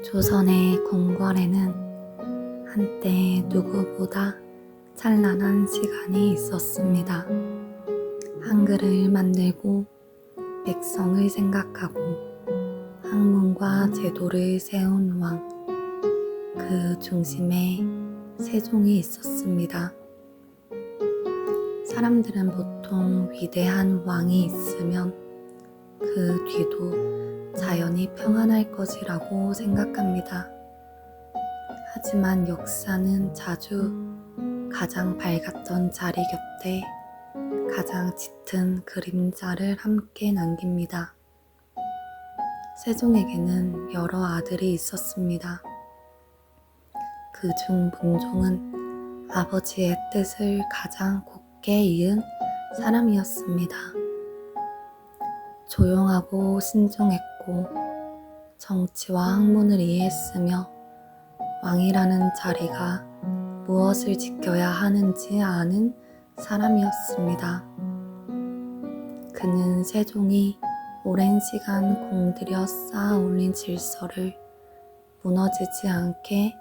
조선의 궁궐에는 한때 누구보다 찬란한 시간이 있었습니다. 한글을 만들고 백성을 생각하고 학문과 제도를 세운 왕, 그 중심에 세종이 있었습니다. 사람들은 보통 위대한 왕이 있으면 그 뒤도 자연이 평안할 것이라고 생각합니다. 하지만 역사는 자주 가장 밝았던 자리 곁에 가장 짙은 그림자를 함께 남깁니다. 세종에게는 여러 아들이 있었습니다. 그중 문종은 아버지의 뜻을 가장 곧게 이은 사람이었습니다. 조용하고 신중했고 정치와 학문을 이해했으며 왕이라는 자리가 무엇을 지켜야 하는지 아는 사람이었습니다. 그는 세종이 오랜 시간 공들여 쌓아 올린 질서를 무너지지 않게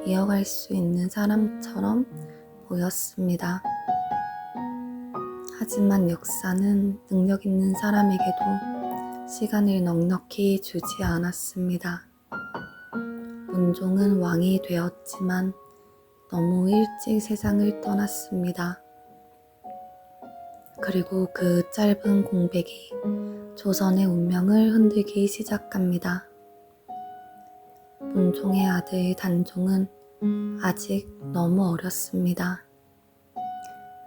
이어갈 수 있는 사람처럼 보였습니다. 하지만 역사는 능력 있는 사람에게도 시간을 넉넉히 주지 않았습니다. 문종은 왕이 되었지만 너무 일찍 세상을 떠났습니다. 그리고 그 짧은 공백이 조선의 운명을 흔들기 시작합니다. 문종의 아들 단종은 아직 너무 어렸습니다.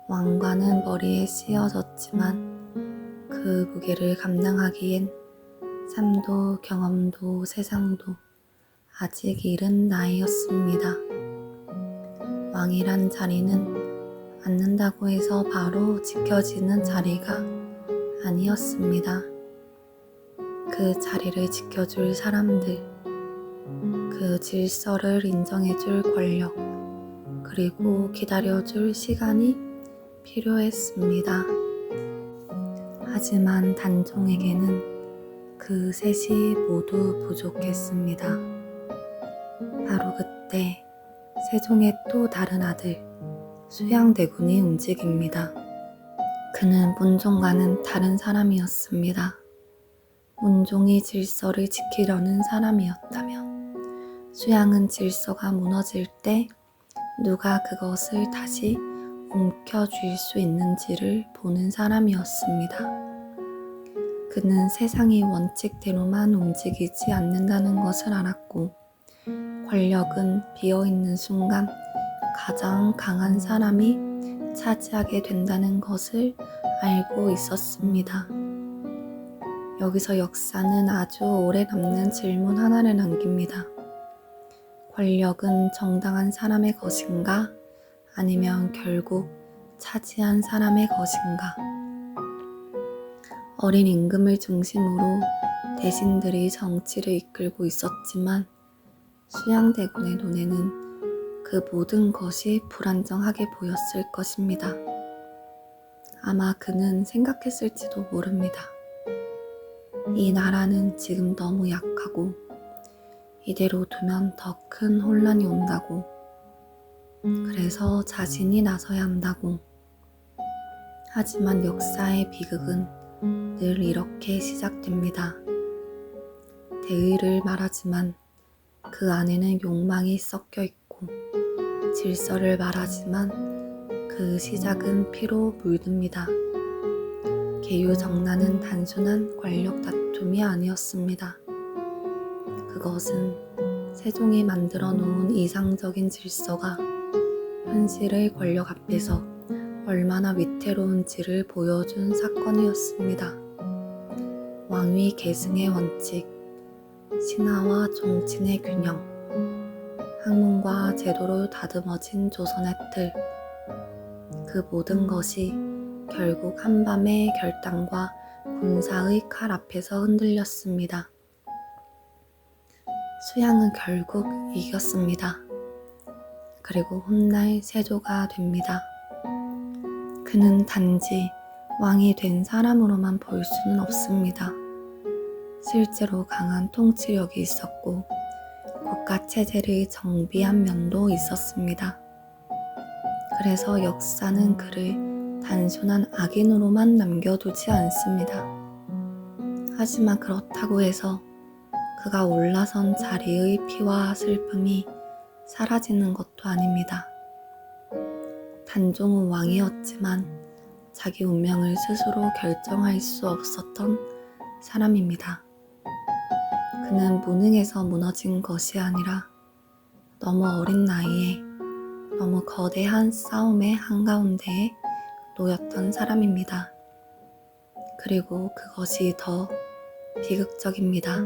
왕관은 머리에 씌어졌지만 그 무게를 감당하기엔 삶도 경험도 세상도 아직 이른 나이였습니다. 왕이란 자리는 앉는다고 해서 바로 지켜지는 자리가 아니었습니다. 그 자리를 지켜줄 사람들, 그 질서를 인정해줄 권력, 그리고 기다려줄 시간이 필요했습니다. 하지만 단종에게는 그 셋이 모두 부족했습니다. 바로 그때 세종의 또 다른 아들 수양대군이 움직입니다. 그는 문종과는 다른 사람이었습니다. 문종이 질서를 지키려는 사람이었다면 수양은 질서가 무너질 때 누가 그것을 다시 움켜쥘 수 있는지를 보는 사람이었습니다. 그는 세상이 원칙대로만 움직이지 않는다는 것을 알았고 권력은 비어있는 순간 가장 강한 사람이 차지하게 된다는 것을 알고 있었습니다. 여기서 역사는 아주 오래 남는 질문 하나를 남깁니다. 권력은 정당한 사람의 것인가? 아니면 결국 차지한 사람의 것인가? 어린 임금을 중심으로 대신들이 정치를 이끌고 있었지만 수양대군의 눈에는 그 모든 것이 불안정하게 보였을 것입니다. 아마 그는 생각했을지도 모릅니다. 이 나라는 지금 너무 약하고 이대로 두면 더 큰 혼란이 온다고. 그래서 자신이 나서야 한다고. 하지만 역사의 비극은 늘 이렇게 시작됩니다. 대의를 말하지만 그 안에는 욕망이 섞여 있고 질서를 말하지만 그 시작은 피로 물듭니다. 계유정난은 단순한 권력 다툼이 아니었습니다. 그것은 세종이 만들어 놓은 이상적인 질서가 현실의 권력 앞에서 얼마나 위태로운지를 보여준 사건이었습니다. 왕위 계승의 원칙, 신하와 종친의 균형, 학문과 제도로 다듬어진 조선의 틀, 그 모든 것이 결국 한밤의 결단과 군사의 칼 앞에서 흔들렸습니다. 수양은 결국 이겼습니다. 그리고 훗날 세조가 됩니다. 그는 단지 왕이 된 사람으로만 볼 수는 없습니다. 실제로 강한 통치력이 있었고 국가체제를 정비한 면도 있었습니다. 그래서 역사는 그를 단순한 악인으로만 남겨두지 않습니다. 하지만 그렇다고 해서 그가 올라선 자리의 피와 슬픔이 사라지는 것도 아닙니다. 단종은 왕이었지만 자기 운명을 스스로 결정할 수 없었던 사람입니다. 그는 무능해서 무너진 것이 아니라 너무 어린 나이에 너무 거대한 싸움의 한가운데에 놓였던 사람입니다. 그리고 그것이 더 비극적입니다.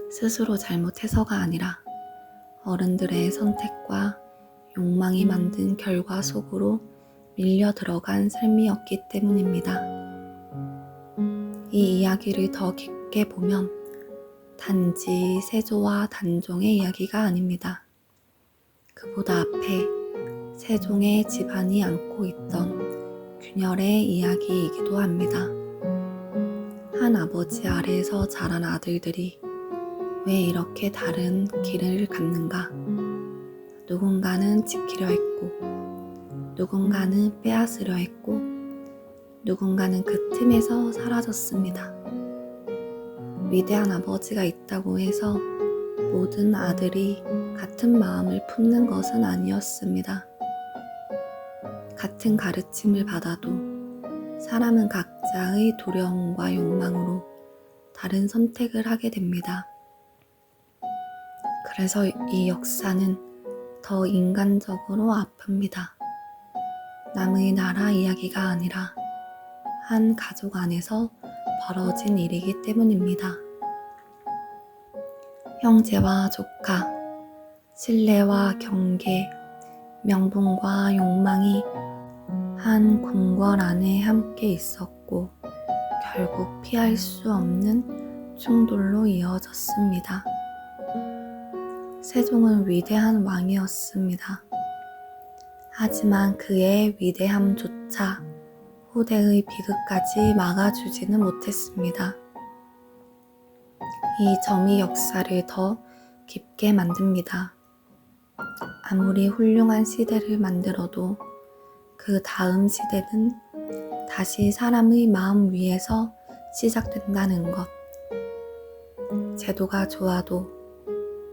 스스로 잘못해서가 아니라 어른들의 선택과 욕망이 만든 결과 속으로 밀려 들어간 삶이었기 때문입니다. 이 이야기를 더 깊게 보면 단지 세조와 단종의 이야기가 아닙니다. 그보다 앞에 세종의 집안이 안고 있던 균열의 이야기이기도 합니다. 한 아버지 아래에서 자란 아들들이 왜 이렇게 다른 길을 갔는가? 누군가는 지키려 했고, 누군가는 빼앗으려 했고, 누군가는 그 틈에서 사라졌습니다. 위대한 아버지가 있다고 해서 모든 아들이 같은 마음을 품는 것은 아니었습니다. 같은 가르침을 받아도 사람은 각자의 두려움과 욕망으로 다른 선택을 하게 됩니다. 그래서 이 역사는 더 인간적으로 아픕니다. 남의 나라 이야기가 아니라 한 가족 안에서 벌어진 일이기 때문입니다. 형제와 조카, 신뢰와 경계, 명분과 욕망이 한 궁궐 안에 함께 있었고 결국 피할 수 없는 충돌로 이어졌습니다. 세종은 위대한 왕이었습니다. 하지만 그의 위대함조차 후대의 비극까지 막아주지는 못했습니다. 이 점이 역사를 더 깊게 만듭니다. 아무리 훌륭한 시대를 만들어도 그 다음 시대는 다시 사람의 마음 위에서 시작된다는 것. 제도가 좋아도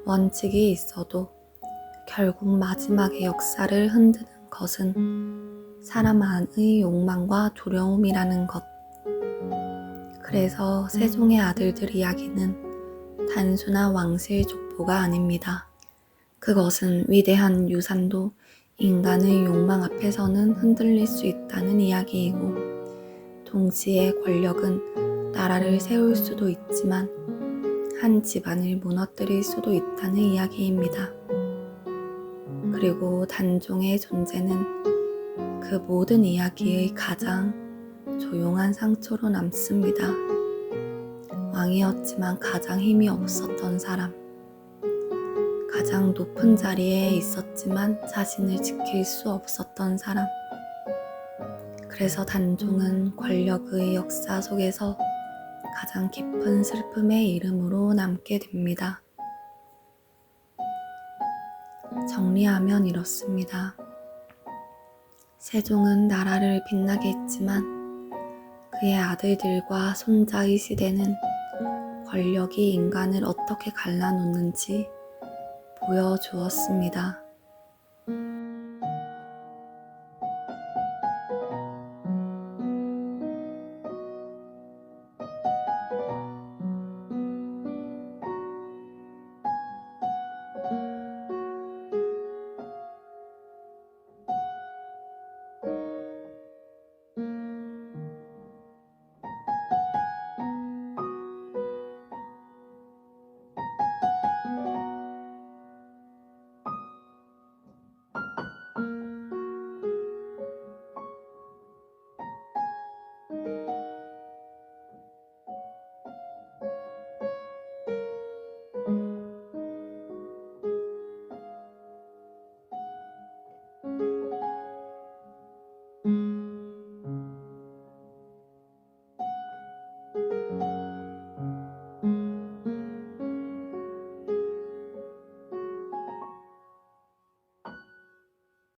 원칙이 있어도 결국 마지막에 역사를 흔드는 것은 사람 안의 욕망과 두려움이라는 것. 그래서 세종의 아들들 이야기는 단순한 왕실 족보가 아닙니다. 그것은 위대한 유산도 인간의 욕망 앞에서는 흔들릴 수 있다는 이야기이고, 동시에 권력은 나라를 세울 수도 있지만 한 집안을 무너뜨릴 수도 있다는 이야기입니다. 그리고 단종의 존재는 그 모든 이야기의 가장 조용한 상처로 남습니다. 왕이었지만 가장 힘이 없었던 사람, 가장 높은 자리에 있었지만 자신을 지킬 수 없었던 사람. 그래서 단종은 권력의 역사 속에서 가장 깊은 슬픔의 이름으로 남게 됩니다. 정리하면 이렇습니다. 세종은 나라를 빛나게 했지만 그의 아들들과 손자의 시대는 권력이 인간을 어떻게 갈라놓는지 보여주었습니다.